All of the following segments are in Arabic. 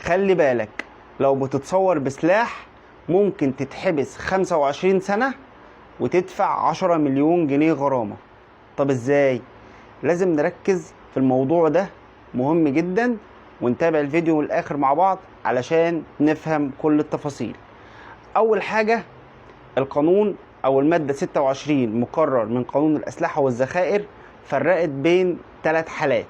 خلي بالك لو بتتصور بسلاح ممكن تتحبس 25 سنة وتدفع 10 مليون جنيه غرامة. طب ازاي؟ لازم نركز في الموضوع ده، مهم جدا، ونتابع الفيديو للآخر مع بعض علشان نفهم كل التفاصيل. أول حاجة، القانون أو المادة 26 مقرر من قانون الأسلحة والذخائر فرقت بين 3 حالات.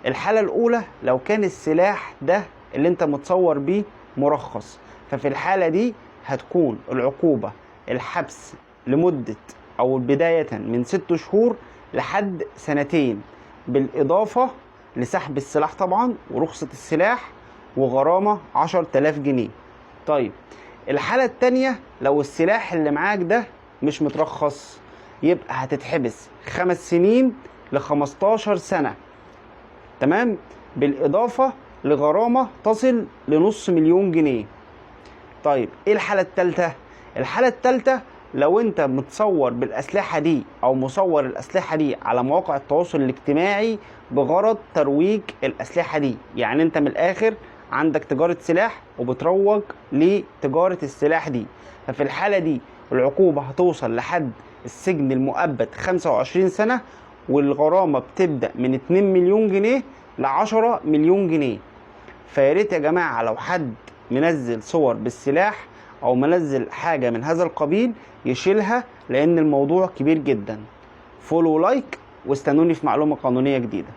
الحالة الأولى لو كان السلاح ده اللي انت متصور بيه مرخص، ففي الحالة دي هتكون العقوبة الحبس لمدة أو بداية من 6 شهور لحد 2 سنين، بالإضافة لسحب السلاح طبعا ورخصة السلاح وغرامة 10,000 جنيه. طيب الحالة التانية لو السلاح اللي معاك ده مش مترخص، يبقى هتتحبس 5 سنين ل15 سنة، تمام، بالإضافة لغرامة تصل ل500,000 جنيه. طيب ايه الحالة التالتة؟ الحالة التالتة لو انت متصور بالأسلحة دي او مصور الأسلحة دي على مواقع التواصل الاجتماعي بغرض ترويج الأسلحة دي، يعني انت من الآخر عندك تجارة سلاح وبتروج لتجارة السلاح دي، ففي الحالة دي العقوبة هتوصل لحد السجن المؤبد 25 سنة، والغرامة بتبدأ من 2 مليون جنيه ل10 مليون جنيه. فياريت يا جماعة لو حد منزل صور بالسلاح او منزل حاجة من هذا القبيل يشيلها، لان الموضوع كبير جدا. فولو لايك واستنوني في معلومة قانونية جديدة.